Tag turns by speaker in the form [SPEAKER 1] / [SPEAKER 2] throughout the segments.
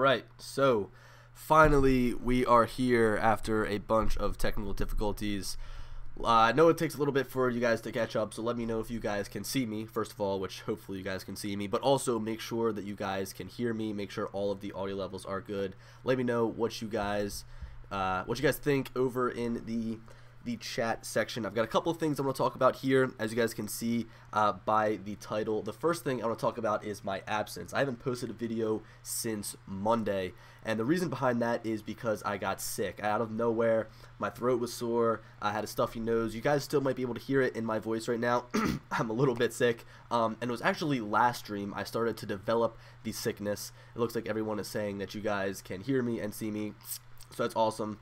[SPEAKER 1] Alright, so finally we are here after a bunch of technical difficulties. I know it takes a little bit for you guys to catch up, so let me know if you guys can see me, first of all, which hopefully you guys can see me, but also make sure that you guys can hear me, make sure all of the audio levels are good. Let me know what you guys think over in the chat section. I've got a couple of things I'm going to talk about here, as you guys can see by the title. The first thing I want to talk about is my absence. I haven't posted a video since Monday, and the reason behind that is because I got sick. Out of nowhere, my throat was sore, I had a stuffy nose. You guys still might be able to hear it in my voice right now. I'm a little bit sick, and it was actually last stream I started to develop the sickness. It looks like everyone is saying that you guys can hear me and see me, so that's awesome.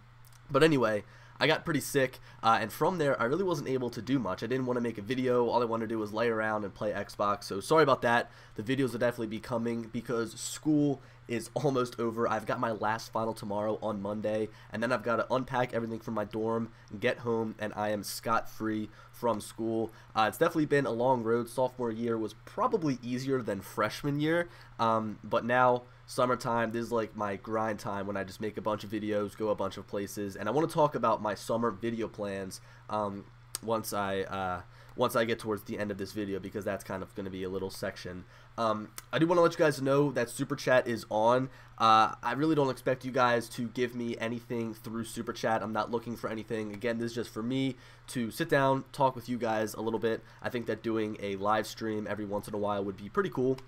[SPEAKER 1] But anyway, I got pretty sick, and from there I really wasn't able to do much. I didn't want to make a video. All I wanted to do was lay around and play Xbox, so sorry about that. The videos will definitely be coming because school is almost over. I've got my last final tomorrow on Monday, and then I've got to unpack everything from my dorm, get home, and I am scot-free from school. It's definitely been a long road. Sophomore year was probably easier than freshman year, but now summertime, this is like my grind time when I just make a bunch of videos, go a bunch of places, and I want to talk about my summer video plans once I get towards the end of this video, because that's kind of going to be a little section. I do want to let you guys know that Super Chat is on. I really don't expect you guys to give me anything through Super Chat. I'm not looking for anything. Again, this is just for me to sit down, talk with you guys a little bit. I think that doing a live stream every once in a while would be pretty cool.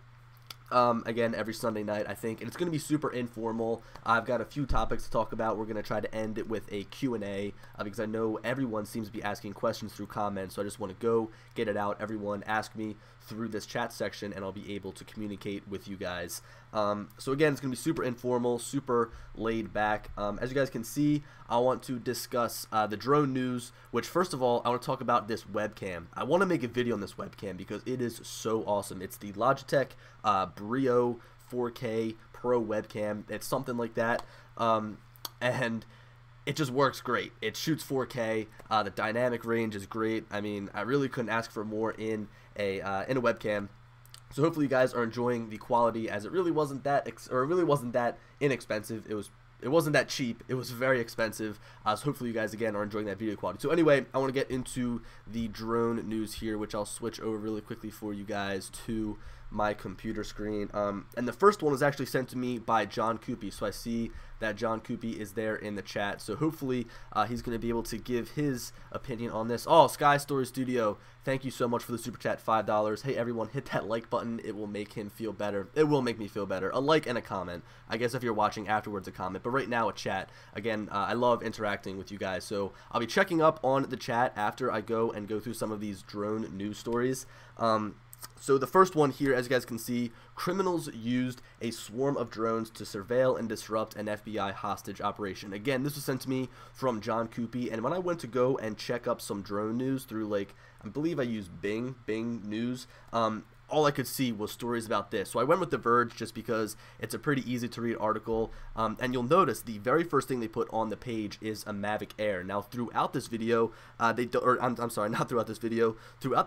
[SPEAKER 1] Again, every Sunday night, I think, and it's going to be super informal. I've got a few topics to talk about. We're going to try to end it with a Q&A, because I know everyone seems to be asking questions through comments, so I just want to go get it out. Everyone ask me through this chat section, and I'll be able to communicate with you guys. So again, it's going to be super informal, super laid back. As you guys can see, I want to discuss the drone news, which first of all, I want to talk about this webcam. I want to make a video on this webcam because it is so awesome. It's the Logitech Brio 4K Pro webcam. It's something like that, and it just works great. It shoots 4K. The dynamic range is great. I mean, I really couldn't ask for more in a webcam. So hopefully you guys are enjoying the quality, as it really wasn't that inexpensive. It wasn't that cheap. It was very expensive. So hopefully you guys again are enjoying that video quality. So anyway, I want to get into the drone news here, which I'll switch over really quickly for you guys to my computer screen. And the first one was actually sent to me by John Coopy. So I see that John Coopy is there in the chat. So hopefully he's going to be able to give his opinion on this. Oh, Sky Story Studio, thank you so much for the super chat, $5. Hey everyone, hit that like button. It will make him feel better. It will make me feel better. A like and a comment. I guess if you're watching afterwards, a comment. But right now, a chat. Again, I love interacting with you guys. So I'll be checking up on the chat after I go through some of these drone news stories. So the first one here, as you guys can see, criminals used a swarm of drones to surveil and disrupt an FBI hostage operation. Again, this was sent to me from John Coopy, and when I went to go and check up some drone news through, like, I believe I used Bing News, all I could see was stories about this. So I went with The Verge just because it's a pretty easy to read article, and you'll notice the very first thing they put on the page is a Mavic Air. Now throughout this video, throughout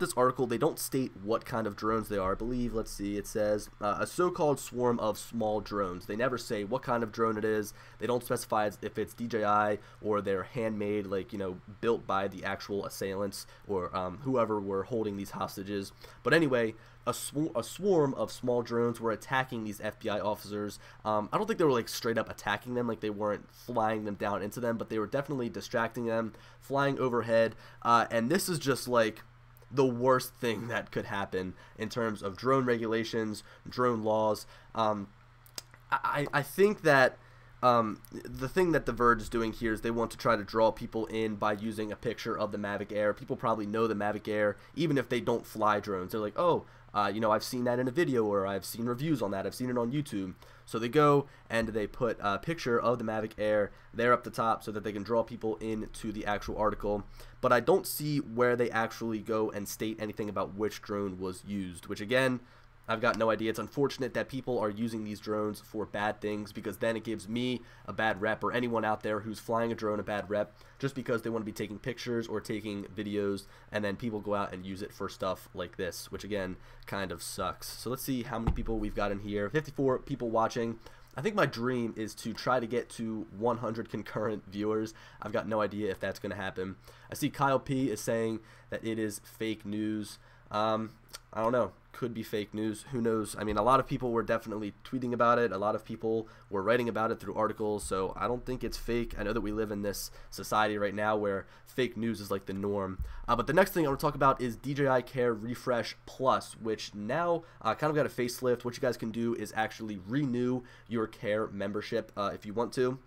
[SPEAKER 1] this article, they don't state what kind of drones they are. I believe, let's see, it says a so-called swarm of small drones. They never say what kind of drone it is. They don't specify if it's DJI or they're handmade, like, you know, built by the actual assailants or whoever were holding these hostages. But anyway, a swarm of small drones were attacking these FBI officers. I don't think they were like straight up attacking them, like they weren't flying them down into them, but they were definitely distracting them, flying overhead, and this is just like the worst thing that could happen in terms of drone regulations, drone laws. I think that the thing that The Verge is doing here is they want to try to draw people in by using a picture of the Mavic Air. People probably know the Mavic Air, even if they don't fly drones. They're like, oh, you know, I've seen that in a video, or I've seen reviews on that, I've seen it on YouTube. So they go and they put a picture of the Mavic Air there up the top so that they can draw people into the actual article. But I don't see where they actually go and state anything about which drone was used, which again, I've got no idea. It's unfortunate that people are using these drones for bad things, because then it gives me a bad rep, or anyone out there who's flying a drone a bad rep, just because they want to be taking pictures or taking videos, and then people go out and use it for stuff like this, which again kind of sucks. So let's see how many people we've got in here. 54 people watching. I think my dream is to try to get to 100 concurrent viewers. I've got no idea if that's going to happen. I see Kyle P is saying that it is fake news. I don't know. Could be fake news. Who knows? I mean, a lot of people were definitely tweeting about it. A lot of people were writing about it through articles. So I don't think it's fake. I know that we live in this society right now where fake news is like the norm. But the next thing I want to talk about is DJI Care Refresh Plus, which now kind of got a facelift. What you guys can do is actually renew your Care membership if you want to.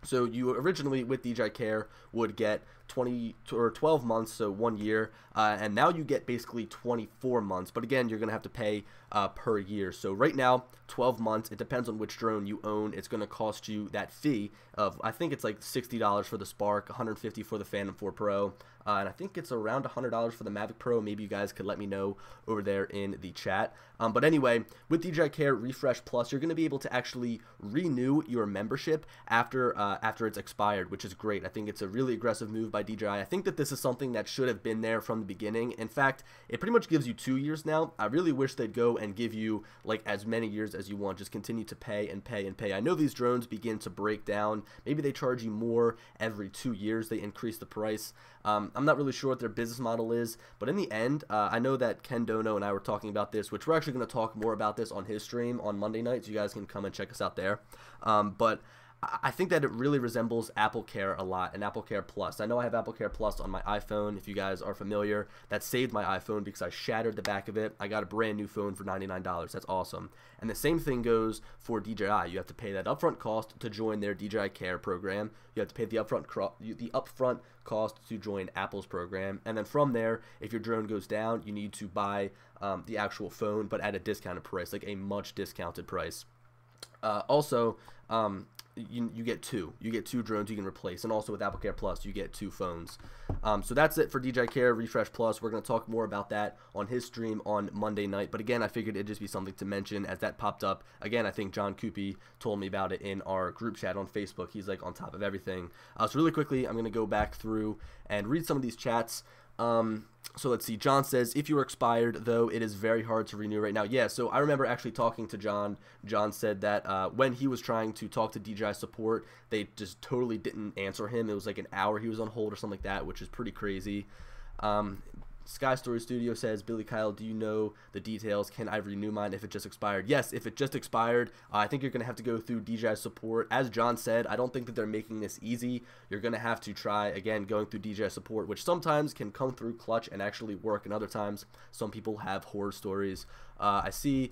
[SPEAKER 1] So you originally with DJI Care would get 20 or 12 months, so 1 year, and now you get basically 24 months. But again, you're gonna have to pay per year. So right now, 12 months. It depends on which drone you own. It's gonna cost you that fee of, I think it's like $60 for the Spark, $150 for the Phantom 4 Pro, and I think it's around $100 for the Mavic Pro. Maybe you guys could let me know over there in the chat. But anyway, with DJI Care Refresh Plus, you're going to be able to actually renew your membership after it's expired, which is great. I think it's a really aggressive move by DJI. I think that this is something that should have been there from the beginning. In fact, it pretty much gives you 2 years now. I really wish they'd go and give you like as many years as you want. Just continue to pay and pay and pay. I know these drones begin to break down. Maybe they charge you more every 2 years. They increase the price. I'm not really sure what their business model is, but in the end, I know that Ken Dono and I were talking about this, which we're actually going to talk more about this on his stream on Monday night, so you guys can come and check us out there. But I think that it really resembles Apple Care a lot and Apple Care Plus. I know I have Apple Care Plus on my iPhone. If you guys are familiar, that saved my iPhone because I shattered the back of it. I got a brand new phone for $99. That's awesome. And the same thing goes for DJI. You have to pay that upfront cost to join their DJI Care program. You have to pay the upfront cost to join Apple's program. And then from there, if your drone goes down, you need to buy the actual phone, but at a discounted price, like a much discounted price. Also, you get two drones you can replace, and also with Apple Care Plus you get 2 phones. So that's it for DJI Care Refresh Plus. We're going to talk more about that on his stream on Monday night, but again, I figured it'd just be something to mention as that popped up. Again, I think John Coopy told me about it in our group chat on Facebook. He's like on top of everything. So really quickly, I'm going to go back through and read some of these chats. So let's see. John says, if you were expired, though, it is very hard to renew right now. Yeah, so I remember actually talking to John. John said that when he was trying to talk to DJI support, they just totally didn't answer him. It was like an hour he was on hold or something like that, which is pretty crazy. Sky Story Studio says, Billy Kyle, do you know the details? Can I renew mine if it just expired? Yes, if it just expired, I think you're going to have to go through DJI support. As John said, I don't think that they're making this easy. You're going to have to try, again, going through DJI support, which sometimes can come through clutch and actually work, and other times some people have horror stories. I see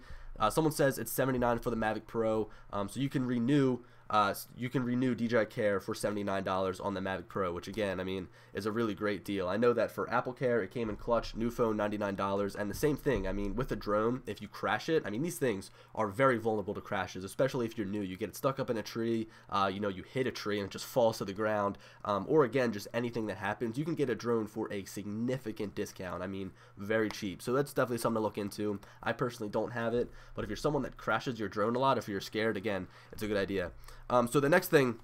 [SPEAKER 1] someone says it's $79 for the Mavic Pro, so you can renew DJI Care for $79 on the Mavic Pro, which again, I mean, is a really great deal. I know that for Apple Care, it came in clutch, new phone, $99, and the same thing, I mean, with a drone, if you crash it, I mean, these things are very vulnerable to crashes, especially if you're new. You get stuck up in a tree, you hit a tree and it just falls to the ground, or again, just anything that happens, you can get a drone for a significant discount. I mean, very cheap. So that's definitely something to look into. I personally don't have it, but if you're someone that crashes your drone a lot, if you're scared, again, it's a good idea. So the next thing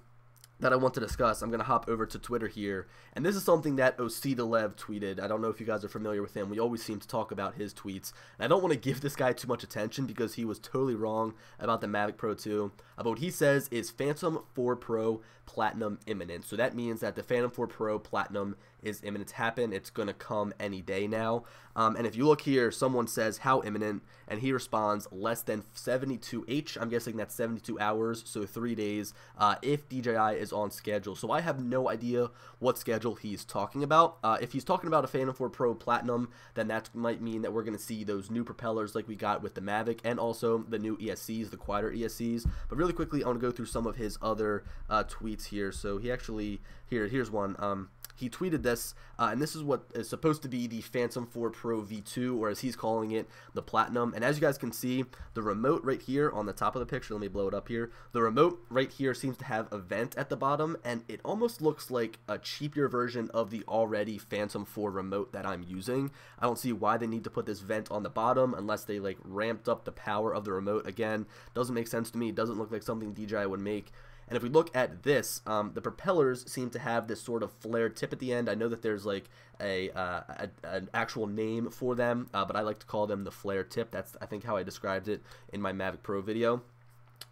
[SPEAKER 1] that I want to discuss, I'm going to hop over to Twitter here, and this is something that Osidalev tweeted. I don't know if you guys are familiar with him. We always seem to talk about his tweets, and I don't want to give this guy too much attention because he was totally wrong about the Mavic Pro 2. But what he says is Phantom 4 Pro Platinum imminent. So that means that the Phantom 4 Pro Platinum is imminent to happen. It's going to come any day now. And if you look here, someone says, how imminent? And he responds, less than 72H. I'm guessing that's 72 hours, so 3 days, if DJI is on schedule. So I have no idea what schedule he's talking about. If he's talking about a Phantom 4 Pro Platinum, then that might mean that we're going to see those new propellers like we got with the Mavic, and also the new ESCs, the quieter ESCs. But really quickly, I want to go through some of his other tweets here. So he actually, here's one. He tweeted this, and this is what is supposed to be the Phantom 4 Pro V2, or as he's calling it, the Platinum. And as you guys can see, the remote right here on the top of the picture, let me blow it up here, the remote right here seems to have a vent at the bottom, and it almost looks like a cheaper version of the already Phantom 4 remote that I'm using. I don't see why they need to put this vent on the bottom unless they like ramped up the power of the remote. Again, doesn't make sense to me. It doesn't look like something DJI would make. And if we look at this, the propellers seem to have this sort of flared tip at the end. I know that there's like an actual name for them, but I like to call them the flare tip. That's, I think, how I described it in my Mavic Pro video.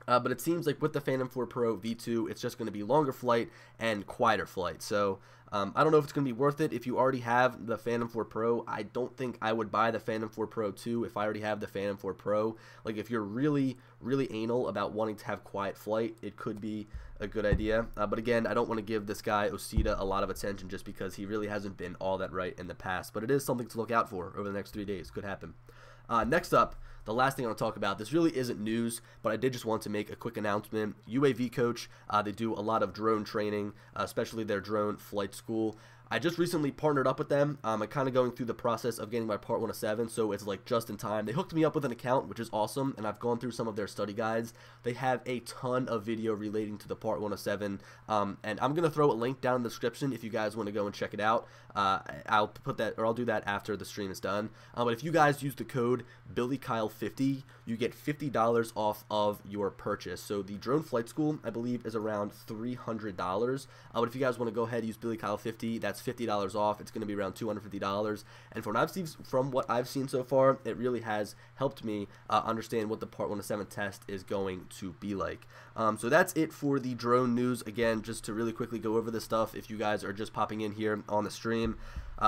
[SPEAKER 1] But it seems like with the Phantom 4 Pro V2, it's just going to be longer flight and quieter flight. So I don't know if it's going to be worth it. If you already have the Phantom 4 Pro, I don't think I would buy the Phantom 4 Pro 2 if I already have the Phantom 4 Pro. Like, if you're really, really anal about wanting to have quiet flight, it could be a good idea. But again, I don't want to give this guy Osita a lot of attention just because he really hasn't been all that right in the past. But it is something to look out for over the next 3 days. Could happen. Next up, the last thing I want to talk about, this really isn't news, but I did just want to make a quick announcement. UAV Coach, they do a lot of drone training, especially their drone flight school. I just recently partnered up with them. I'm kind of going through the process of getting my Part 107, so it's like just in time. They hooked me up with an account, which is awesome, and I've gone through some of their study guides. They have a ton of video relating to the Part 107, and I'm going to throw a link down in the description if you guys want to go and check it out. I'll put that, or I'll do that after the stream is done. But if you guys use the code BillyKyle50, you get $50 off of your purchase. So the drone flight school, I believe, is around $300. But if you guys want to go ahead and use BillyKyle50, that's $50 off. It's going to be around $250. And from what I've seen so far, it really has helped me understand what the Part 107 test is going to be like. So that's it for the drone news. Again, just to really quickly go over this stuff if you guys are just popping in here on the stream.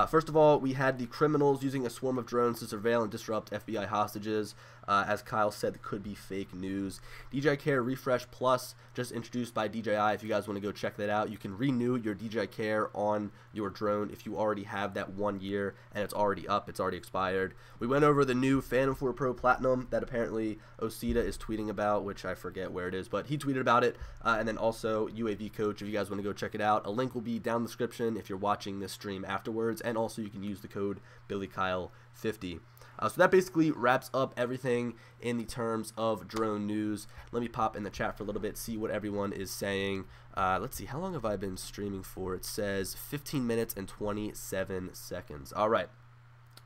[SPEAKER 1] First of all, we had the criminals using a swarm of drones to surveil and disrupt FBI hostages. As Kyle said, could be fake news. DJI Care Refresh Plus, just introduced by DJI. If you guys want to go check that out, you can renew your DJI Care on your drone if you already have that 1 year and it's already up, it's already expired. We went over the new Phantom 4 Pro Platinum that apparently Osita is tweeting about, which I forget where it is, but he tweeted about it. And then also UAV Coach, if you guys want to go check it out. A link will be down in the description if you're watching this stream afterwards, and also you can use the code BillyKyle50. So that basically wraps up everything in the terms of drone news. Let me pop in the chat for a little bit, see what everyone is saying. Let's see, how long have I been streaming for? It says 15 minutes and 27 seconds. All right.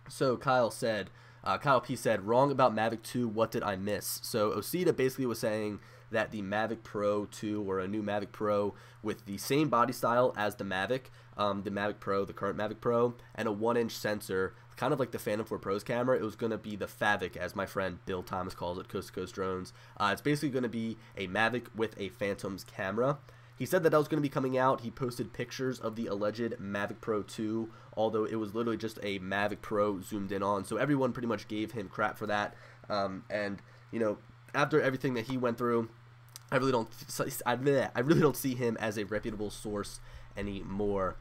[SPEAKER 1] So Kyle P said, wrong about Mavic 2, what did I miss? So Osita basically was saying that the Mavic Pro 2, or a new Mavic Pro with the same body style as the Mavic Pro, the current Mavic Pro, and a 1-inch sensor, kind of like the Phantom 4 Pro's camera. It was going to be the Favic, as my friend Bill Thomas calls it, Coast to Coast Drones. It's basically going to be a Mavic with a Phantom's camera. He said that was going to be coming out. He posted pictures of the alleged Mavic Pro 2, although it was literally just a Mavic Pro zoomed in on. So everyone pretty much gave him crap for that. And, you know, after everything that he went through, I really don't see him as a reputable source anymore.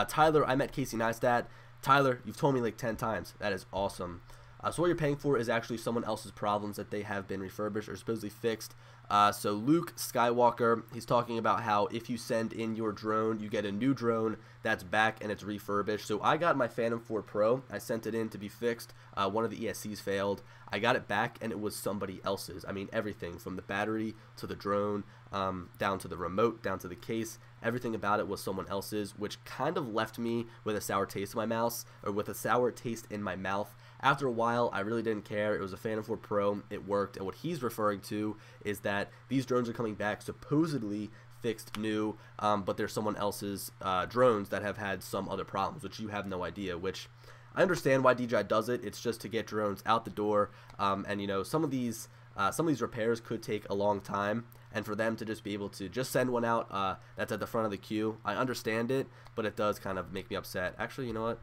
[SPEAKER 1] Tyler, I met Casey Neistat. Tyler, you've told me like 10 times. That is awesome. So what you're paying for is actually someone else's problems that they have been refurbished or supposedly fixed. So Luke Skywalker, he's talking about how if you send in your drone, you get a new drone that's back and it's refurbished. So I got my Phantom 4 Pro. I sent it in to be fixed. One of the ESCs failed. I got it back and it was somebody else's. I mean, everything from the battery to the drone, down to the remote, down to the case. Everything about it was someone else's, which kind of left me with a sour taste in my mouth, or with a sour taste in my mouth. After a while, I really didn't care. It was a Phantom 4 Pro. It worked. And what he's referring to is that these drones are coming back supposedly fixed new, but there's someone else's drones that have had some other problems, which you have no idea, which I understand why DJI does it. It's just to get drones out the door. And, you know, some of these repairs could take a long time. And for them to just be able to just send one out that's at the front of the queue, I understand it, but it does kind of make me upset. Actually, you know what?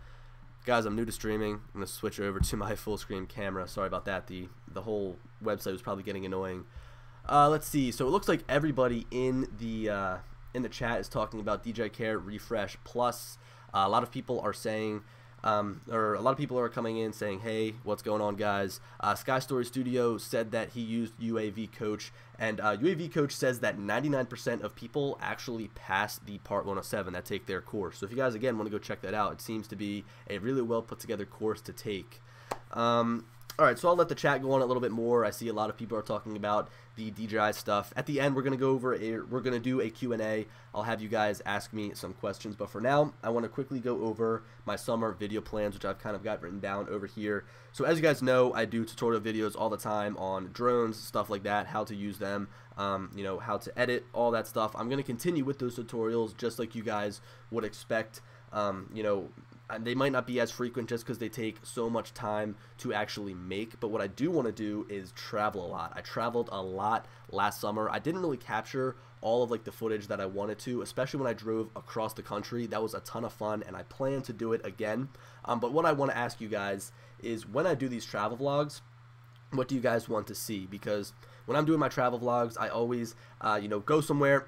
[SPEAKER 1] Guys, I'm new to streaming. I'm going to switch over to my full screen camera. Sorry about that. The whole website was probably getting annoying. Let's see. So it looks like everybody in the chat is talking about DJI Care Refresh Plus. A lot of people are saying, or a lot of people are coming in saying, hey, what's going on, guys? Sky Story Studio said that he used UAV Coach, and UAV Coach says that 99% of people actually pass the Part 107 that take their course. So if you guys, again, want to go check that out, it seems to be a really well put together course to take. Alright, so I'll let the chat go on a little bit more. I see a lot of people are talking about the DJI stuff. At the end, we're going to go over we're going to do a Q&A. I'll have you guys ask me some questions, but for now, I want to quickly go over my summer video plans, which I've kind of got written down over here. So as you guys know, I do tutorial videos all the time on drones, stuff like that, how to use them, you know, how to edit, all that stuff. I'm going to continue with those tutorials just like you guys would expect. You know, they might not be as frequent just because they take so much time to actually make. But what I do want to do is travel a lot. I traveled a lot last summer. I didn't really capture all of like the footage that I wanted to, especially when I drove across the country. That was a ton of fun, and I plan to do it again. But what I want to ask you guys is, when I do these travel vlogs, what do you guys want to see? Because when I'm doing my travel vlogs, I always, go somewhere.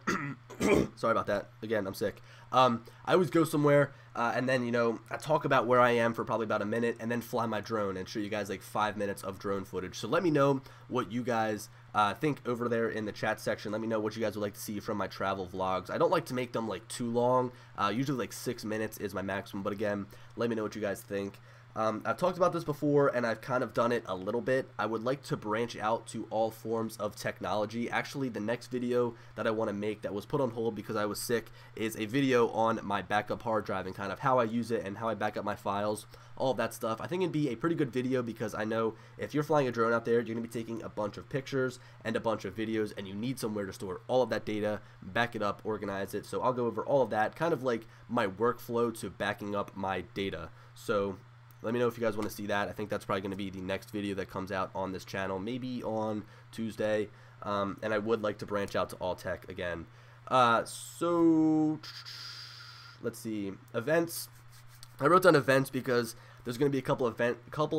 [SPEAKER 1] Sorry about that. Again, I'm sick. I always go somewhere, and then, I talk about where I am for probably about a minute, and then fly my drone and show you guys like 5 minutes of drone footage. So let me know what you guys think over there in the chat section. Let me know what you guys would like to see from my travel vlogs. I don't like to make them like too long. Usually like 6 minutes is my maximum, but again, let me know what you guys think. I've talked about this before, and I've kind of done it a little bit. I would like to branch out to all forms of technology. Actually, the next video that I want to make that was put on hold because I was sick is a video on my backup hard drive and kind of how I use it and how I back up my files, all of that stuff. I think it'd be a pretty good video because I know if you're flying a drone out there, you're going to be taking a bunch of pictures and a bunch of videos, and you need somewhere to store all of that data, back it up, organize it. So I'll go over all of that, kind of like my workflow to backing up my data. So let me know if you guys want to see that. I think that's probably going to be the next video that comes out on this channel, maybe on Tuesday. And I would like to branch out to all tech again. So let's see, events. I wrote down events because there's going to be a couple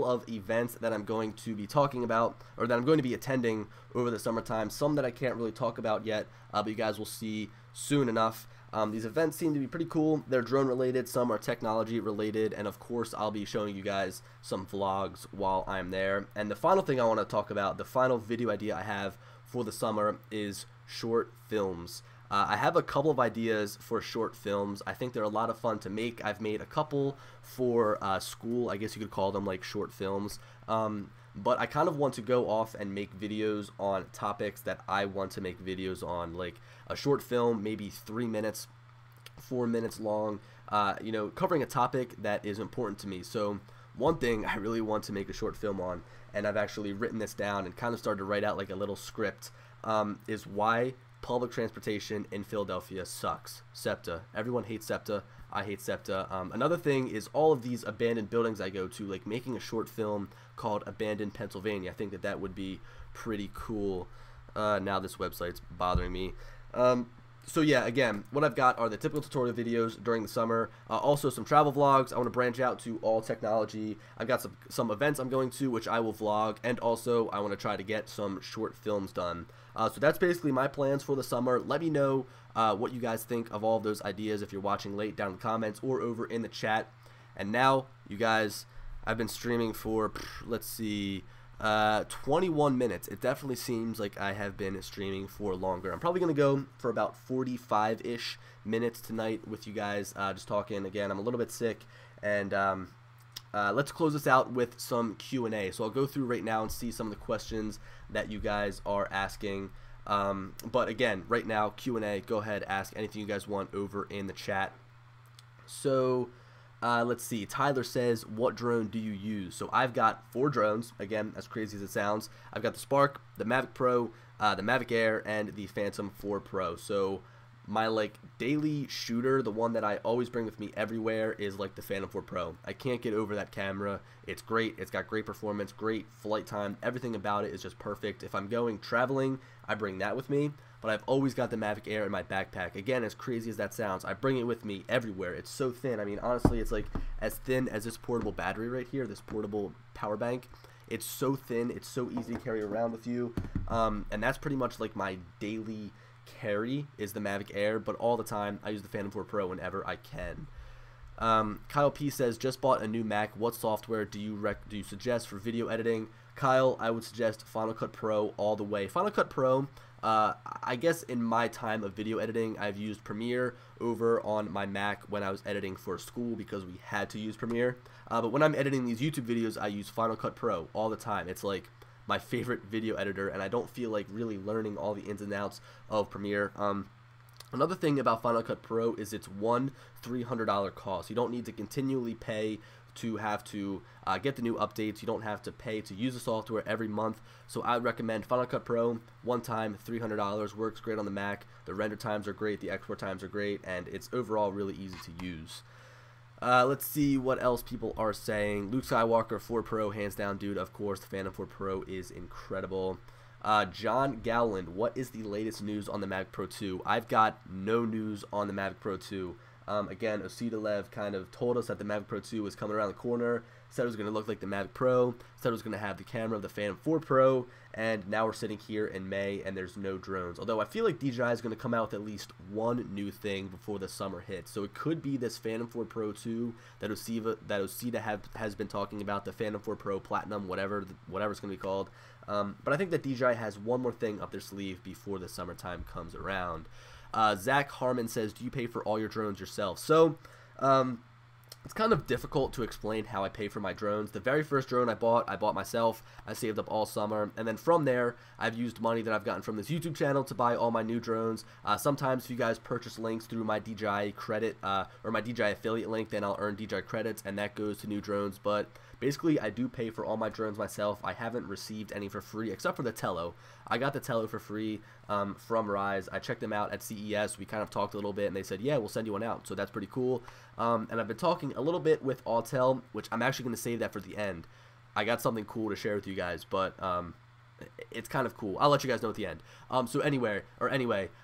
[SPEAKER 1] of events that I'm going to be talking about, or that I'm going to be attending over the summertime. Some that I can't really talk about yet, but you guys will see soon enough. These events seem to be pretty cool. They're drone related, some are technology related, and of course I'll be showing you guys some vlogs while I'm there. And the final thing I want to talk about, the final video idea I have for the summer, is short films. I have a couple of ideas for short films. I think they're a lot of fun to make. I've made a couple for school, I guess you could call them like short films. But I kind of want to go off and make videos on topics that I want to make videos on, like a short film, maybe 3 minutes, 4 minutes long, covering a topic that is important to me. So one thing I really want to make a short film on, and I've actually written this down and kind of started to write out like a little script, is why public transportation in Philadelphia sucks. SEPTA. Everyone hates SEPTA. I hate SEPTA. Another thing is all of these abandoned buildings I go to, like making a short film called Abandoned Pennsylvania. I think that that would be pretty cool. Now this website's bothering me. So yeah, again, what I've got are the typical tutorial videos during the summer, also some travel vlogs. I want to branch out to all technology. I've got some events I'm going to, which I will vlog, and also I want to try to get some short films done. So that's basically my plans for the summer. Let me know what you guys think of all of those ideas if you're watching late, down in the comments or over in the chat. And now, you guys, I've been streaming for, let's see, 21 minutes. It definitely seems like I have been streaming for longer. I'm probably going to go for about 45-ish minutes tonight with you guys, just talking. Again, I'm a little bit sick, and let's close this out with some Q&A. So I'll go through right now and see some of the questions that you guys are asking. But again, right now, Q&A, go ahead, ask anything you guys want over in the chat. So let's see. Tyler says, what drone do you use? So I've got 4 drones. Again, as crazy as it sounds. I've got the Spark, the Mavic Pro, the Mavic Air, and the Phantom 4 Pro. So my like daily shooter, the one that I always bring with me everywhere, is like the Phantom 4 Pro. I can't get over that camera. It's great. It's got great performance, great flight time. Everything about it is just perfect. If I'm going traveling, I bring that with me. But I've always got the Mavic Air in my backpack. Again, as crazy as that sounds, I bring it with me everywhere. It's so thin. I mean, honestly, it's like as thin as this portable battery right here, this portable power bank. It's so thin. It's so easy to carry around with you. And that's pretty much like my daily carry is the Mavic Air. But all the time, I use the Phantom 4 Pro whenever I can. Kyle P says, just bought a new Mac. What software do you suggest for video editing? Kyle, I would suggest Final Cut Pro all the way. Final Cut Pro, I guess in my time of video editing, I've used Premiere over on my Mac when I was editing for school because we had to use Premiere. But when I'm editing these YouTube videos, I use Final Cut Pro all the time. It's like my favorite video editor, and I don't feel like really learning all the ins and outs of Premiere. Another thing about Final Cut Pro is it's one $300 cost. You don't need to continually pay to have to get the new updates. You don't have to pay to use the software every month. So I recommend Final Cut Pro, one time, $300, works great on the Mac. The render times are great, the export times are great, and it's overall really easy to use. Let's see what else people are saying. Luke Skywalker 4 Pro, hands down, dude. Of course, the Phantom 4 Pro is incredible. John Gowland, what is the latest news on the Mavic Pro 2? I've got no news on the Mavic Pro 2. Again, Osita kind of told us that the Mavic Pro 2 was coming around the corner, said it was going to look like the Mavic Pro, said it was going to have the camera of the Phantom 4 Pro, and now we're sitting here in May and there's no drones. Although I feel like DJI is going to come out with at least one new thing before the summer hits. So it could be this Phantom 4 Pro 2 that Osita has been talking about, the Phantom 4 Pro Platinum, whatever it's going to be called. But I think that DJI has one more thing up their sleeve before the summertime comes around. Zach Harmon says, do you pay for all your drones yourself? So, it's kind of difficult to explain how I pay for my drones. The very first drone I bought myself. I saved up all summer. And then from there, I've used money that I've gotten from this YouTube channel to buy all my new drones. Sometimes if you guys purchase links through my DJI credit or my DJI affiliate link, then I'll earn DJI credits, and that goes to new drones. But basically, I do pay for all my drones myself. I haven't received any for free, except for the Tello. I got the Tello for free from Rise. I checked them out at CES. We kind of talked a little bit, and they said, yeah, we'll send you one out. So that's pretty cool. And I've been talking a little bit with Autel, which I'm actually going to save that for the end. I got something cool to share with you guys, but it's kind of cool. I'll let you guys know at the end. So anyway,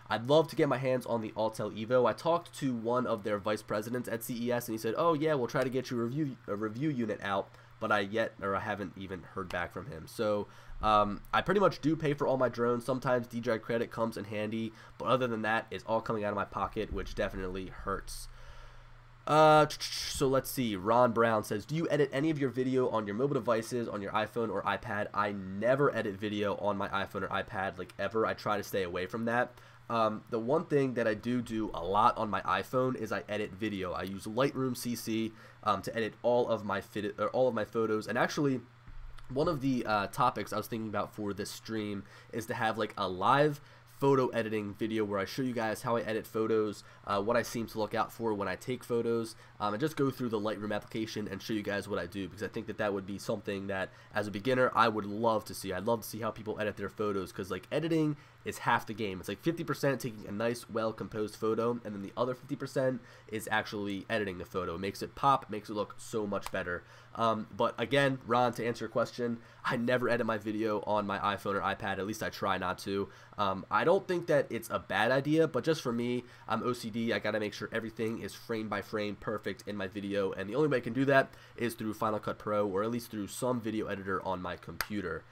[SPEAKER 1] I'd love to get my hands on the Autel Evo. I talked to one of their vice presidents at CES, and he said, oh yeah, we'll try to get you a review unit out, but I haven't even heard back from him. So I pretty much do pay for all my drones. Sometimes DJI credit comes in handy, but other than that, it's all coming out of my pocket, which definitely hurts. So let's see. Ron Brown says, do you edit any of your video on your mobile devices, on your iPhone or iPad? I never edit video on my iPhone or iPad, like ever. I try to stay away from that. The one thing that I do a lot on my iPhone is I edit video. I use Lightroom CC to edit all of my photos. And actually, one of the topics I was thinking about for this stream is to have like a live photo editing video where I show you guys how I edit photos, what I seem to look out for when I take photos, and just go through the Lightroom application and show you guys what I do, because I think that that would be something that as a beginner I would love to see. I'd love to see how people edit their photos, because like editing is half the game. It's like 50% taking a nice well composed photo, and then the other 50% is actually editing the photo. It makes it pop, it makes it look so much better. But again, Ron, to answer your question, I never edit my video on my iPhone or iPad. At least I try not to. I don't think that it's a bad idea, but just for me, I'm OCD. I gotta make sure everything is frame by frame perfect in my video, and the only way I can do that is through Final Cut Pro, or at least through some video editor on my computer.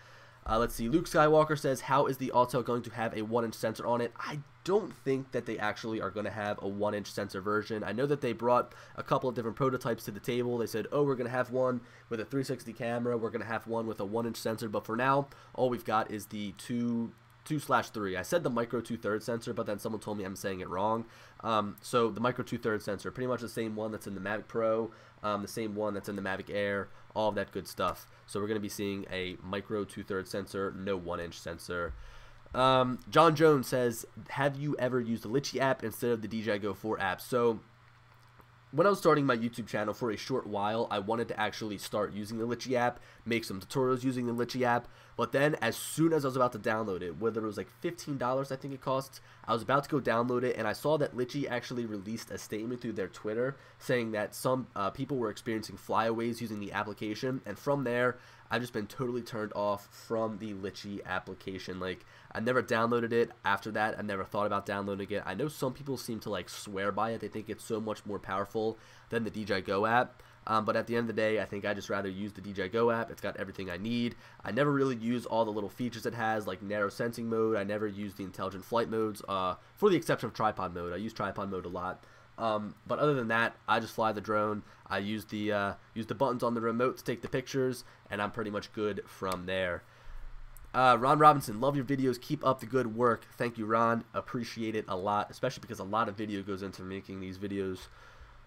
[SPEAKER 1] Let's see. Luke Skywalker says, how is the Autel going to have a 1-inch sensor on it? I don't think that they actually are going to have a 1-inch sensor version. I know that they brought a couple of different prototypes to the table. They said, oh, we're going to have one with a 360 camera. We're going to have one with a 1-inch sensor. But for now, all we've got is the 2/3. I said the micro 2/3 sensor, but then someone told me I'm saying it wrong. So the micro 2/3 sensor, pretty much the same one that's in the Mavic Pro, the same one that's in the Mavic Air, all of that good stuff. So we're going to be seeing a micro 2/3 sensor, no 1-inch sensor. John Jones says, have you ever used the Litchi app instead of the DJI Go 4 app? So when I was starting my YouTube channel for a short while, I wanted to actually start using the Litchi app, make some tutorials using the Litchi app, but then as soon as I was about to download it, whether it was like $15 I think it costs, I was about to go download it, and I saw that Litchi actually released a statement through their Twitter saying that some people were experiencing flyaways using the application, and from there, I've just been totally turned off from the Litchi application. Like, I never downloaded it after that. I never thought about downloading it. I know some people seem to like swear by it. They think it's so much more powerful than the DJI Go app. But at the end of the day, I think I just rather use the DJI Go app. It's got everything I need. I never really use all the little features it has, like narrow sensing mode. I never use the intelligent flight modes, for the exception of tripod mode. I use tripod mode a lot. But other than that, I just fly the drone. I use the buttons on the remote to take the pictures, and I'm pretty much good from there. Ron Robinson, love your videos. Keep up the good work. Thank you, Ron. Appreciate it a lot, especially because a lot of video goes into making these videos.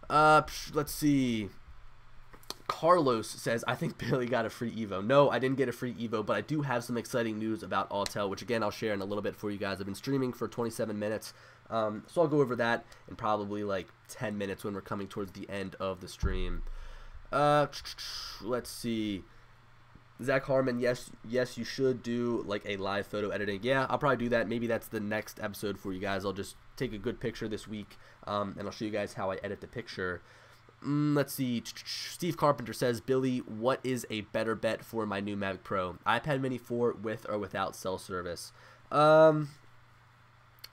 [SPEAKER 1] Let's see. Carlos says, I think Billy got a free Evo. No, I didn't get a free Evo, but I do have some exciting news about Autel, which again, I'll share in a little bit for you guys. I've been streaming for 27 minutes, so I'll go over that in probably like 10 minutes when we're coming towards the end of the stream. Let's see. Zach Harmon, yes, you should do like a live photo editing. Yeah, I'll probably do that. Maybe that's the next episode for you guys. I'll just take a good picture this week, and I'll show you guys how I edit the picture. Let's see. Steve Carpenter says, Billy, what is a better bet for my new Mavic Pro? iPad Mini 4 with or without cell service? What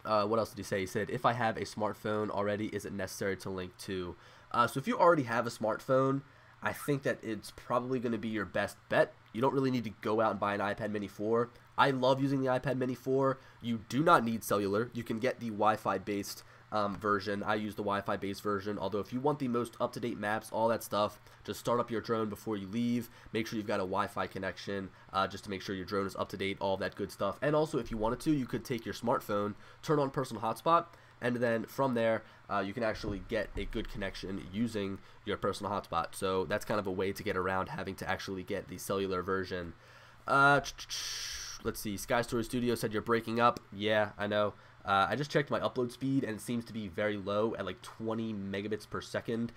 [SPEAKER 1] else did he say? He said, if I have a smartphone already, is it necessary to link to? So if you already have a smartphone, I think that it's probably going to be your best bet. You don't really need to go out and buy an iPad Mini 4. I love using the iPad Mini 4. You do not need cellular. You can get the Wi-Fi based version. I use the Wi-Fi based version, although if you want the most up-to-date maps, all that stuff, just start up your drone before you leave. Make sure you've got a Wi-Fi connection just to make sure your drone is up to date, all that good stuff. And also, if you wanted to, you could take your smartphone, turn on personal hotspot, and then from there you can actually get a good connection using your personal hotspot. So that's kind of a way to get around having to actually get the cellular version. Let's see. Sky Story Studio said you're breaking up. Yeah, I know. I just checked my upload speed and it seems to be very low at like 20 megabits per second.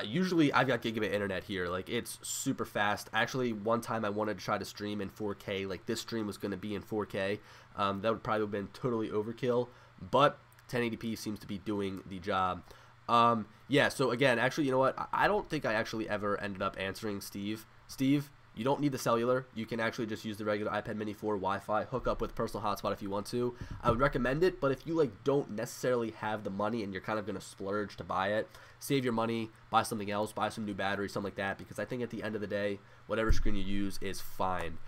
[SPEAKER 1] Usually I've got gigabit internet here. Like, it's super fast. Actually, one time I wanted to try to stream in 4K. Like, this stream was going to be in 4K. That would probably have been totally overkill. But 1080p seems to be doing the job. Yeah, so again, actually, you know what? I don't think I actually ever ended up answering Steve. Steve, you don't need the cellular. You can actually just use the regular iPad Mini 4 Wi-Fi, hook up with personal hotspot if you want to. I would recommend it, but if you like don't necessarily have the money and you're kind of going to splurge to buy it, save your money, buy something else, buy some new batteries, something like that, because I think at the end of the day, whatever screen you use is fine.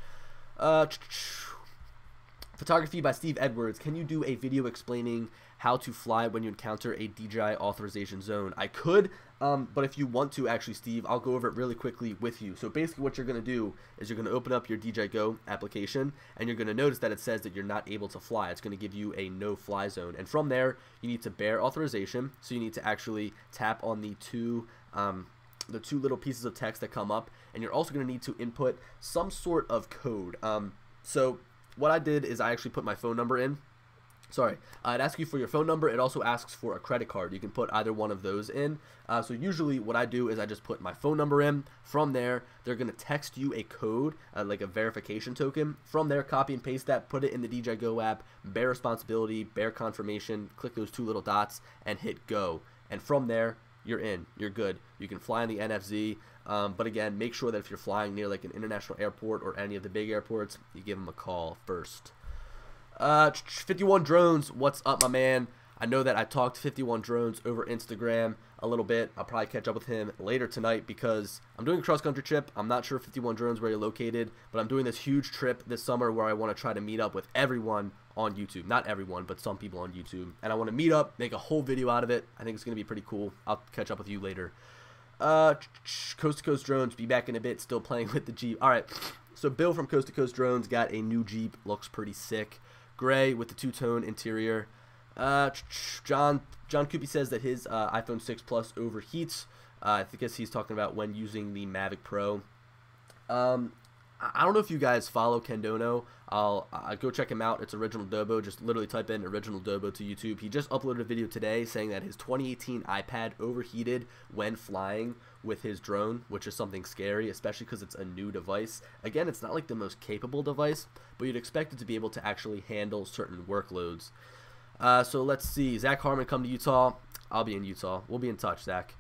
[SPEAKER 1] Photography by Steve Edwards. Can you do a video explaining how to fly when you encounter a DJI authorization zone? I could, but if you want to, actually, Steve, I'll go over it really quickly with you. So basically what you're going to do is you're going to open up your DJI Go application, and you're going to notice that it says that you're not able to fly. It's going to give you a no-fly zone. And from there, you need to bear authorization. So you need to actually tap on the two little pieces of text that come up, and you're also going to need to input some sort of code. So what I did is I actually put my phone number in. Sorry, it asks you for your phone number. It also asks for a credit card. You can put either one of those in. So usually what I do is I just put my phone number in. From there, they're going to text you a code, like a verification token. From there, copy and paste that, put it in the DJI Go app, bear responsibility, bear confirmation, click those two little dots, and hit go. And from there, you're in. You're good. You can fly in the NFZ. But again, make sure that if you're flying near like an international airport or any of the big airports, you give them a call first. 51 Drones, what's up, my man? I know that I talked to 51 Drones over Instagram a little bit. I'll probably catch up with him later tonight because I'm doing a cross-country trip. I'm not sure 51 Drones where you're located, but I'm doing this huge trip this summer where I want to try to meet up with everyone on YouTube. Not everyone, but some people on YouTube. And I want to meet up, make a whole video out of it. I think it's going to be pretty cool. I'll catch up with you later. Coast to Coast Drones, be back in a bit, still playing with the Jeep. Alright, so Bill from Coast to Coast Drones got a new Jeep, looks pretty sick. Gray with the two-tone interior. John Coopy says that his iPhone 6 Plus overheats. I guess he's talking about when using the Mavic Pro. I don't know if you guys follow Ken Dono. I'll go check him out. It's Original Dobo. Just literally type in Original Dobo to YouTube. He just uploaded a video today saying that his 2018 iPad overheated when flying with his drone, which is something scary, especially because it's a new device. Again, it's not like the most capable device, but you'd expect it to be able to actually handle certain workloads. So let's see. Zach Harmon, come to Utah. I'll be in Utah. We'll be in touch, Zach.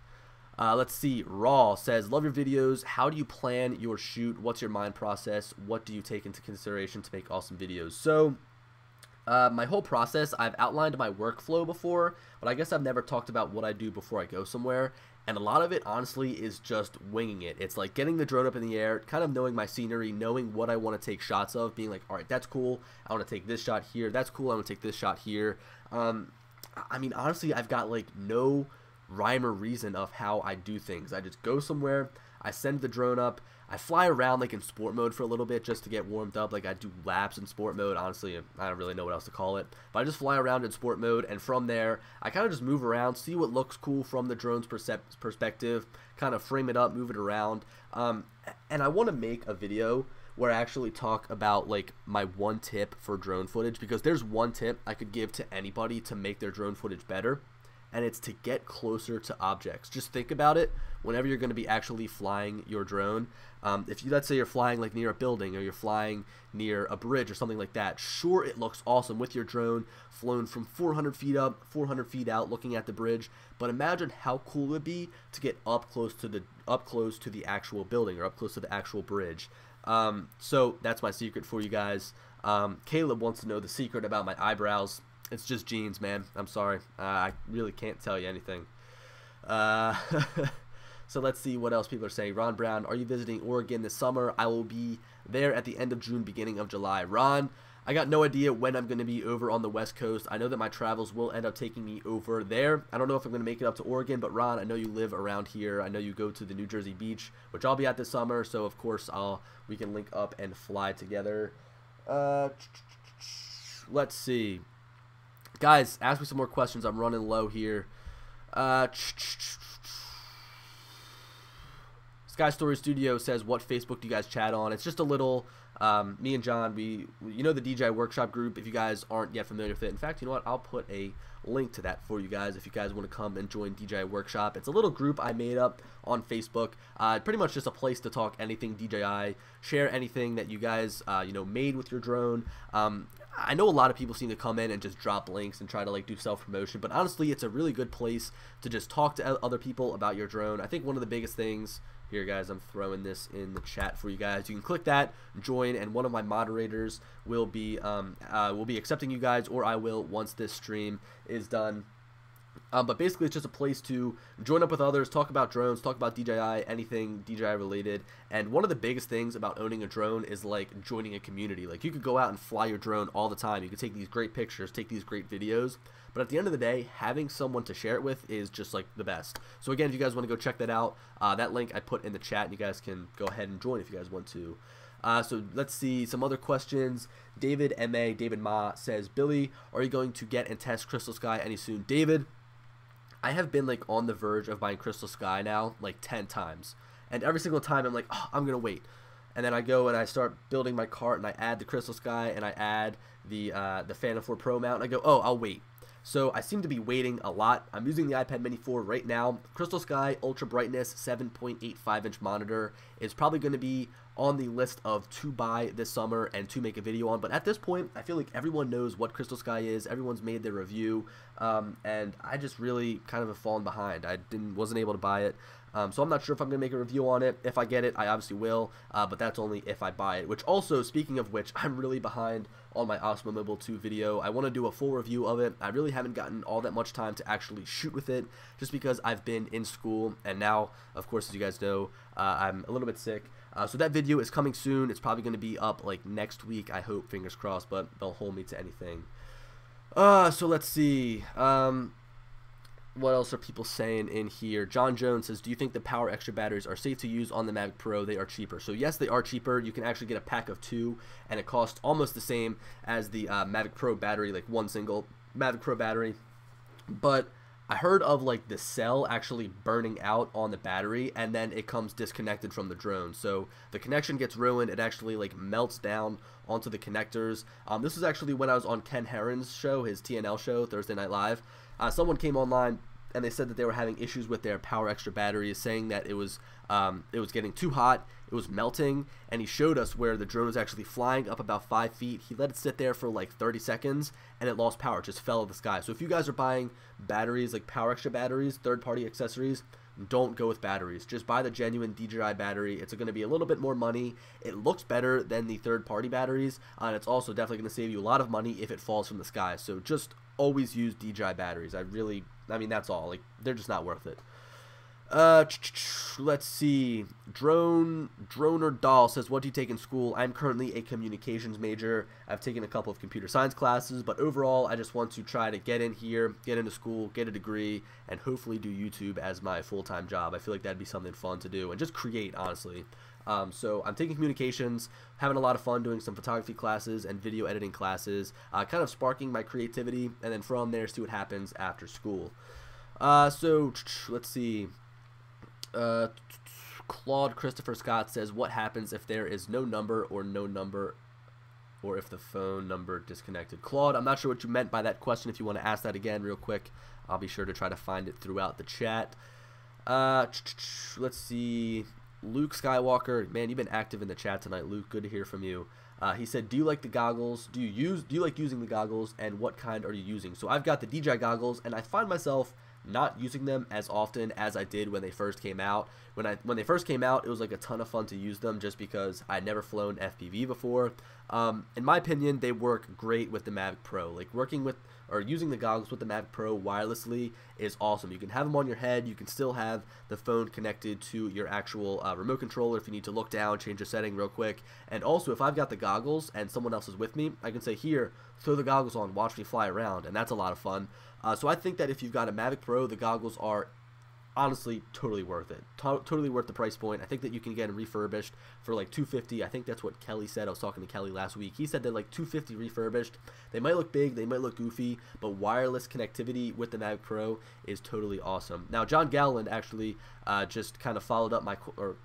[SPEAKER 1] Let's see. Raw says, love your videos. How do you plan your shoot? What's your mind process? What do you take into consideration to make awesome videos? So my whole process, I've outlined my workflow before, but I guess I've never talked about what I do before I go somewhere. And a lot of it, honestly, is just winging it. It's like getting the drone up in the air, kind of knowing my scenery, knowing what I want to take shots of, being like, all right, that's cool. I want to take this shot here. That's cool. I want to take this shot here. I mean, honestly, I've got like no rhyme or reason of how I do things. I just go somewhere, I send the drone up, I fly around like in sport mode for a little bit just to get warmed up. Like I do laps in sport mode. Honestly, I don't really know what else to call it, but I just fly around in sport mode, and from there I kind of just move around, see what looks cool from the drone's perspective, kind of frame it up, move it around, and I want to make a video where I actually talk about like my one tip for drone footage, because there's one tip I could give to anybody to make their drone footage better, and it's to get closer to objects. Just think about it whenever you're going to be actually flying your drone. If you, let's say you're flying like near a building, or you're flying near a bridge or something like that, sure, it looks awesome with your drone flown from 400 feet up, 400 feet out, looking at the bridge. But imagine how cool it would be to get up close to the actual building, or up close to the actual bridge. So that's my secret for you guys. Caleb wants to know the secret about my eyebrows. It's just genes, man. I'm sorry. I really can't tell you anything. So let's see what else people are saying. Ron Brown, are you visiting Oregon this summer? I will be there at the end of June, beginning of July. Ron, I got no idea when I'm going to be over on the West Coast. I know that my travels will end up taking me over there. I don't know if I'm going to make it up to Oregon, but Ron, I know you live around here. I know you go to the New Jersey beach, which I'll be at this summer. So of course we can link up and fly together. Let's see. Guys, ask me some more questions. I'm running low here. Sky Story Studio says, what Facebook do you guys chat on? It's just a little, me and John, you know the DJI Workshop group, if you guys aren't yet familiar with it. In fact, you know what, I'll put a link to that for you guys if you guys want to come and join DJI Workshop. It's a little group I made up on Facebook, pretty much just a place to talk anything DJI, share anything that you guys, you know, made with your drone. I know a lot of people seem to come in and just drop links and try to like do self-promotion, but honestly, it's a really good place to just talk to other people about your drone. I think one of the biggest things here, guys, I'm throwing this in the chat for you guys. You can click that, join, and one of my moderators will be accepting you guys, or I will once this stream is done. But basically, it's just a place to join up with others, talk about drones, talk about DJI, anything DJI related. And one of the biggest things about owning a drone is like joining a community. Like, you could go out and fly your drone all the time. You could take these great pictures, take these great videos. But at the end of the day, having someone to share it with is just like the best. So again, if you guys want to go check that out, that link I put in the chat, and you guys can go ahead and join if you guys want to. So let's see some other questions. David Ma says, Billy, are you going to get and test Crystal Sky any soon? David, I have been like on the verge of buying Crystal Sky now like 10 times, and every single time I'm like, oh, I'm gonna wait, and then I go and I start building my cart, and I add the Crystal Sky, and I add the Phantom 4 Pro mount, and I go, oh, I'll wait. So I seem to be waiting a lot. I'm using the iPad Mini 4 right now. Crystal Sky Ultra Brightness 7.85-inch monitor is probably going to be on the list of to buy this summer and to make a video on. But at this point, I feel like everyone knows what Crystal Sky is. Everyone's made their review, and I just really kind of have fallen behind. I wasn't able to buy it. So I'm not sure if I'm going to make a review on it. If I get it, I obviously will, but that's only if I buy it. Which also, speaking of which, I'm really behind on my Osmo Mobile 2 video. I want to do a full review of it. I really haven't gotten all that much time to actually shoot with it, just because I've been in school, and now, of course, as you guys know, I'm a little bit sick. So that video is coming soon. It's probably going to be up like next week, I hope, fingers crossed, but don't hold me to anything. So let's see. What else are people saying in here? John Jones says, do you think the Power Extra batteries are safe to use on the Mavic Pro? They are cheaper. So yes, they are cheaper. You can actually get a pack of 2, and it costs almost the same as the Mavic Pro battery, like one single Mavic Pro battery. But I heard of like the cell actually burning out on the battery, and then it comes disconnected from the drone. So the connection gets ruined. It actually like melts down onto the connectors. This was actually when I was on Ken Herron's show, his TNL show, Thursday Night Live. Someone came online and they said that they were having issues with their Power Extra batteries, saying that it was getting too hot, it was melting, and he showed us where the drone was actually flying up about 5 feet. He let it sit there for like 30 seconds, and it lost power, it just fell out of the sky. So if you guys are buying batteries, like Power Extra batteries, third-party accessories, don't go with batteries. Just buy the genuine DJI battery. It's going to be a little bit more money. It looks better than the third-party batteries, and it's also definitely going to save you a lot of money if it falls from the sky. So just always use DJI batteries. I mean, that's all. Like, they're just not worth it. Let's see. Droner Doll says, what do you take in school? I'm currently a communications major. I've taken a couple of computer science classes, but overall, I just want to try to get in here, get into school, get a degree, and hopefully do YouTube as my full-time job. I feel like that'd be something fun to do, and just create, honestly. So I'm taking communications, having a lot of fun doing some photography classes and video editing classes, kind of sparking my creativity, and then from there, see what happens after school. So let's see. Claude Christopher Scott says, what happens if there is no number or no number or if the phone number disconnected. Claude, I'm not sure what you meant by that question. If you want to ask that again real quick, I'll be sure to try to find it throughout the chat. Let's see. Luke Skywalker, man, you've been active in the chat tonight, Luke. Good to hear from you. He said, do you like the goggles? Do you like using the goggles, and what kind are you using? So I've got the DJI goggles, and I find myself not using them as often as I did when they first came out. When they first came out, it was like a ton of fun to use them just because I'd never flown FPV before. In my opinion, they work great with the Mavic Pro. Like working with or using the goggles with the Mavic Pro wirelessly is awesome. You can have them on your head. You can still have the phone connected to your actual remote controller if you need to look down, change a setting real quick. And also, if I've got the goggles and someone else is with me, I can say, here, throw the goggles on, watch me fly around, and that's a lot of fun. So I think that if you've got a Mavic Pro, the goggles are honestly totally worth it. Totally worth the price point. I think that you can get them refurbished for like $250. I think that's what Kelly said. I was talking to Kelly last week. He said they're like $250 refurbished. They might look big, they might look goofy, but wireless connectivity with the Mavic Pro is totally awesome. Now, John Galland actually just kind of followed up what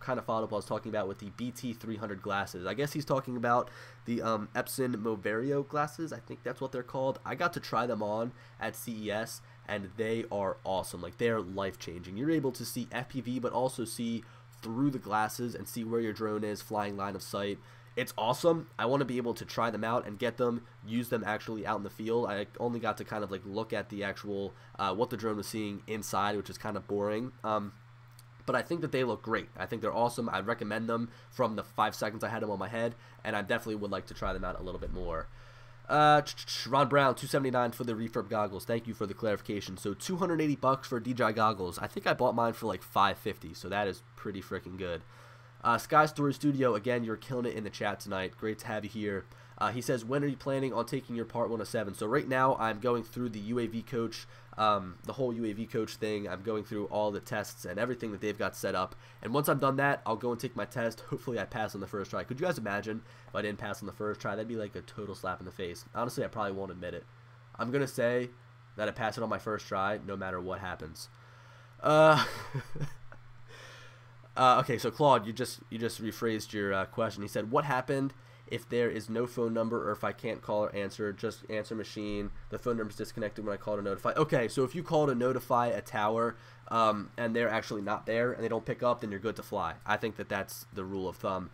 [SPEAKER 1] I was talking about with the BT300 glasses. I guess he's talking about the Epson Moverio glasses. I think that's what they're called. I got to try them on at CES, and they are awesome. Like, they're life-changing. You're able to see FPV, but also see through the glasses and see where your drone is, flying line of sight. It's awesome. I want to be able to try them out and get them, use them actually out in the field. I only got to kind of like look at the actual, what the drone was seeing inside, which is kind of boring. But I think that they look great. I think they're awesome. I'd recommend them from the 5 seconds I had them on my head, and I definitely would like to try them out a little bit more. Ron Brown, $279 for the refurb goggles. Thank you for the clarification. So $280 for DJI goggles. I think I bought mine for like $550, so that is pretty freaking good. Sky Story Studio, again, you're killing it in the chat tonight. Great to have you here. He says, when are you planning on taking your Part 107? So right now, I'm going through the UAV coach, the whole UAV coach thing. I'm going through all the tests and everything that they've got set up. And once I'm done that, I'll go and take my test. Hopefully, I pass on the first try. Could you guys imagine if I didn't pass on the first try? That'd be like a total slap in the face. Honestly, I probably won't admit it. I'm going to say that I passed it on my first try, no matter what happens. Okay, so Claude, you just rephrased your question. He said, what happened if there is no phone number, or if I can't call or answer, just answer machine, the phone number's disconnected when I call to notify? Okay, so if you call to notify a tower and they're actually not there and they don't pick up, then you're good to fly. I think that that's the rule of thumb.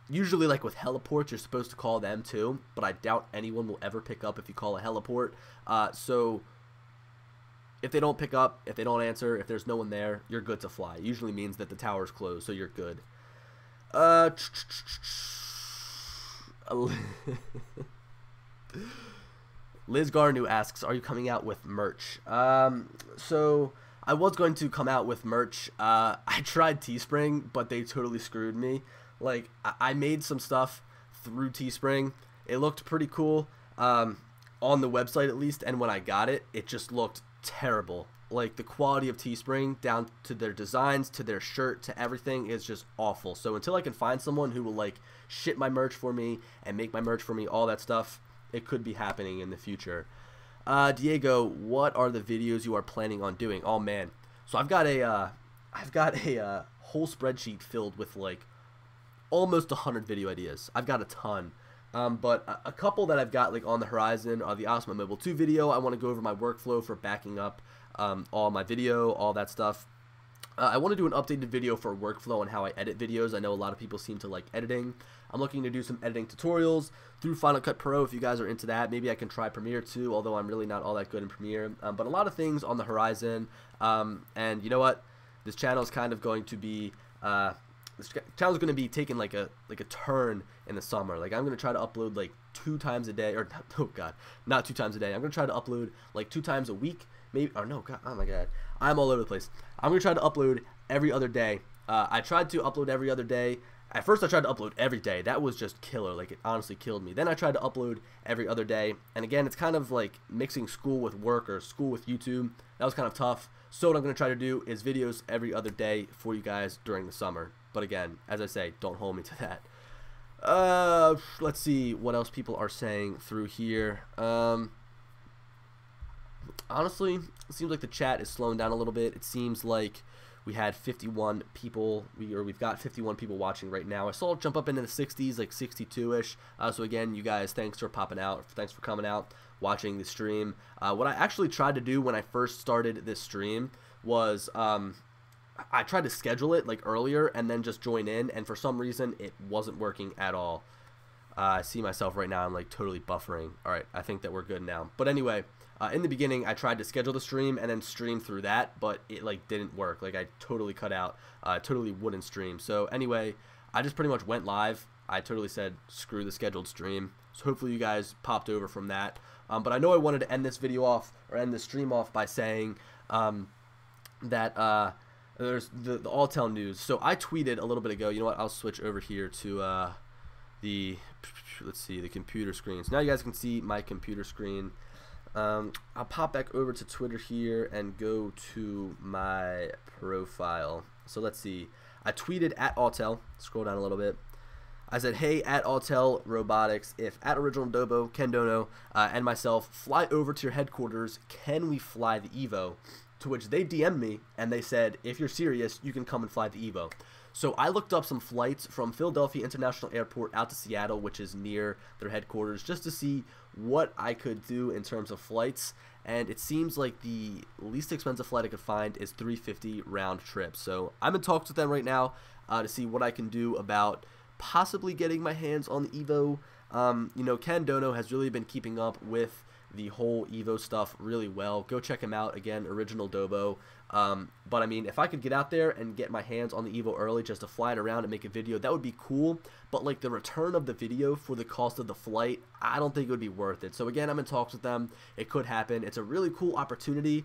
[SPEAKER 1] Usually, like with heliports, you're supposed to call them too, but I doubt anyone will ever pick up if you call a heliport. So if they don't pick up, if they don't answer, if there's no one there, you're good to fly. It usually means that the tower's closed, so you're good. Liz Garnu asks, are you coming out with merch? So I was going to come out with merch. I tried Teespring, but they totally screwed me. Like, I made some stuff through Teespring. It looked pretty cool, on the website at least, and when I got it, it just looked terrible. Like, the quality of Teespring, down to their designs, to their shirt, to everything, is just awful. So until I can find someone who will like ship my merch for me and make my merch for me, all that stuff, it could be happening in the future. Diego, what are the videos you are planning on doing? Oh man, so I've got a whole spreadsheet filled with like almost 100 video ideas. I've got a ton. But a couple that I've got like on the horizon are the Osmo Mobile 2 video. I want to go over my workflow for backing up all my video, all that stuff. I want to do an updated video for workflow on how I edit videos. I know a lot of people seem to like editing. I'm looking to do some editing tutorials through Final Cut Pro if you guys are into that. Maybe I can try Premiere too, although I'm really not all that good in Premiere. But a lot of things on the horizon. And you know what? This channel is kind of going to be this channel is going to be taking like a turn in the summer. Like, I'm going to try to upload like 2 times a day, or oh god, not 2 times a day. I'm going to try to upload like 2 times a week, maybe. Or no, god, oh my god, I'm all over the place. I'm going to try to upload every other day. I tried to upload every other day. At first I tried to upload every day. That was just killer. Like, it honestly killed me. Then I tried to upload every other day, and again, it's kind of like mixing school with work or school with YouTube. That was kind of tough. So what I'm going to try to do is videos every other day for you guys during the summer. But again, as I say, don't hold me to that. Let's see what else people are saying through here. Honestly, it seems like the chat is slowing down a little bit. It seems like we had 51 people. We've got 51 people watching right now. I saw it jump up into the 60s, like 62-ish. So again, you guys, thanks for popping out. Thanks for coming out, watching the stream. What I actually tried to do when I first started this stream was I tried to schedule it like earlier and then just join in, and for some reason it wasn't working at all. I see myself right now, I'm like totally buffering. Alright, I think that we're good now. But anyway, in the beginning I tried to schedule the stream and then stream through that, but it like didn't work. Like I totally cut out, totally wouldn't stream. So anyway, I just pretty much went live. I totally said screw the scheduled stream. So hopefully you guys popped over from that. But I know I wanted to end this video off, or end the stream off, by saying that there's the Autel news. So I tweeted a little bit ago. You know what? I'll switch over here to let's see, the computer screen. So now you guys can see my computer screen. I'll pop back over to Twitter here and go to my profile. So let's see. I tweeted at Autel. Scroll down a little bit. I said, hey, at Autel Robotics, if at Original Dobo, Ken Dono, and myself fly over to your headquarters, can we fly the Evo? To which they DM'd me, and they said, if you're serious, you can come and fly the Evo. So I looked up some flights from Philadelphia International Airport out to Seattle, which is near their headquarters, just to see what I could do in terms of flights. And it seems like the least expensive flight I could find is $350 round trip. So I'm in talks with them right now to see what I can do about possibly getting my hands on the Evo. You know, Ken Dono has really been keeping up with the whole Evo stuff really well. Go check him out, again, Original Dobo. But I mean, if I could get out there and get my hands on the Evo early just to fly it around and make a video, that would be cool. But like the return of the video for the cost of the flight, I don't think it would be worth it. So again, I'm in talks with them. It could happen. It's a really cool opportunity.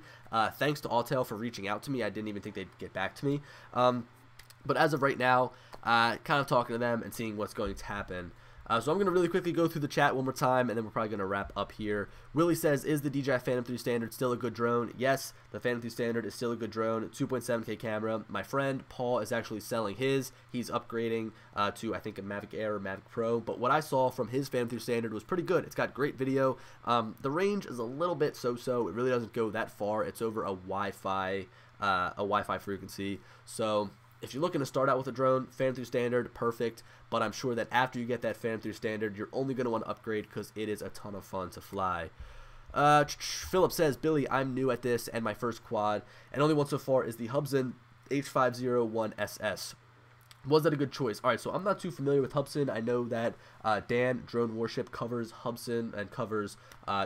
[SPEAKER 1] Thanks to Autel for reaching out to me. I didn't even think they'd get back to me. But as of right now, kind of talking to them and seeing what's going to happen. So I'm going to really quickly go through the chat one more time, and then we're probably going to wrap up here. Willie says, is the DJI Phantom 3 Standard still a good drone? Yes, the Phantom 3 Standard is still a good drone. 2.7K camera. My friend Paul is actually selling his. He's upgrading to, I think, a Mavic Air or Mavic Pro. But what I saw from his Phantom 3 Standard was pretty good. It's got great video. The range is a little bit so-so. It really doesn't go that far. It's over a Wi-Fi frequency. So if you're looking to start out with a drone, Phantom 3 Standard, perfect. But I'm sure that after you get that Phantom 3 Standard, you're only going to want to upgrade because it is a ton of fun to fly. Philip says, Billy, I'm new at this and my first quad, and only one so far is the Hubsan H501SS. Was that a good choice? Alright, so I'm not too familiar with Hubsan. I know that Dan, Drone Warship, covers Hubsan and covers,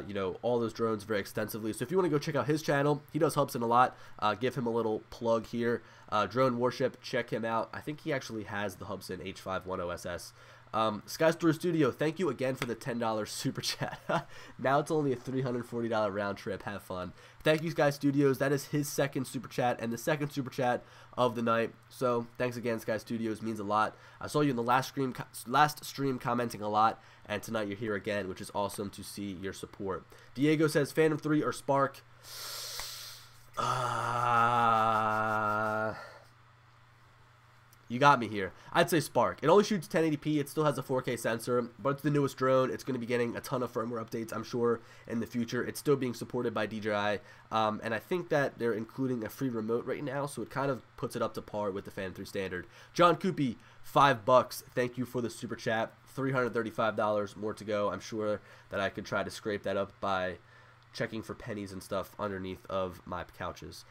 [SPEAKER 1] you know, all those drones very extensively. So if you want to go check out his channel, he does Hubsan a lot. Give him a little plug here. Drone Warship, check him out. I think he actually has the Hubsan H510SS. Skystore Studio, thank you again for the $10 super chat. Now it's only a $340 round trip. Have fun. Thank you, Sky Studios. That is his second super chat and the second super chat of the night. So thanks again, Sky Studios. Means a lot. I saw you in the last stream commenting a lot, and tonight you're here again, which is awesome to see your support. Diego says Phantom 3 or Spark. You got me here. I'd say Spark. It only shoots 1080p. It still has a 4K sensor, but it's the newest drone. It's going to be getting a ton of firmware updates, I'm sure, in the future. It's still being supported by DJI, and I think that they're including a free remote right now, so it kind of puts it up to par with the Phantom 3 Standard. John Coopy, $5. Thank you for the super chat. $335 more to go. I'm sure that I could try to scrape that up by checking for pennies and stuff underneath of my couches.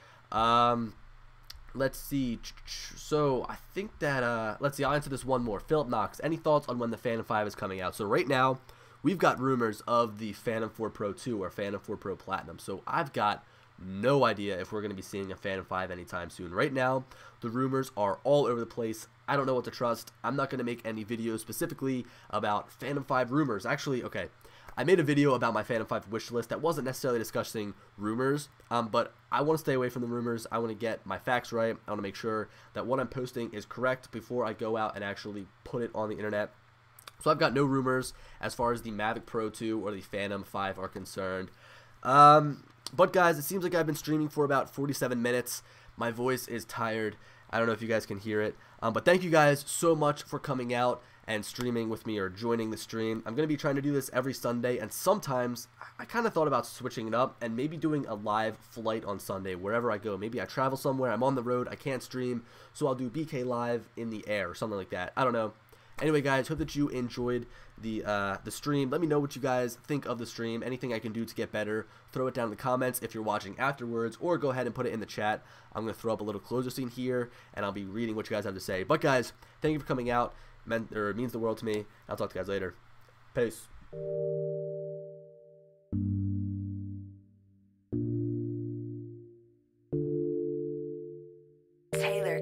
[SPEAKER 1] Let's see. So I think that let's see, I'll answer this one more. Philip Knox, any thoughts on when the Phantom 5 is coming out? So right now we've got rumors of the Phantom 4 Pro 2 or Phantom 4 Pro Platinum. So I've got no idea if we're going to be seeing a Phantom 5 anytime soon. Right now the rumors are all over the place. I don't know what to trust. I'm not going to make any videos specifically about Phantom 5 rumors. Actually, okay, I made a video about my Phantom 5 wish list that wasn't necessarily discussing rumors, but I want to stay away from the rumors. I want to get my facts right. I want to make sure that what I'm posting is correct before I go out and actually put it on the internet. So I've got no rumors as far as the Mavic Pro 2 or the Phantom 5 are concerned. But guys, it seems like I've been streaming for about 47 minutes. My voice is tired. I don't know if you guys can hear it, but thank you guys so much for coming out and streaming with me or joining the stream. I'm going to be trying to do this every Sunday, and sometimes I kind of thought about switching it up and maybe doing a live flight on Sunday wherever I go. Maybe I travel somewhere, I'm on the road, I can't stream, so I'll do BK Live in the air or something like that. I don't know. Anyway, guys, hope that you enjoyed the stream. Let me know what you guys think of the stream. Anything I can do to get better, throw it down in the comments if you're watching afterwards, or go ahead and put it in the chat. I'm going to throw up a little closure scene here, and I'll be reading what you guys have to say. But, guys, thank you for coming out. It means the world to me. I'll talk to you guys later. Peace.
[SPEAKER 2] Taylor.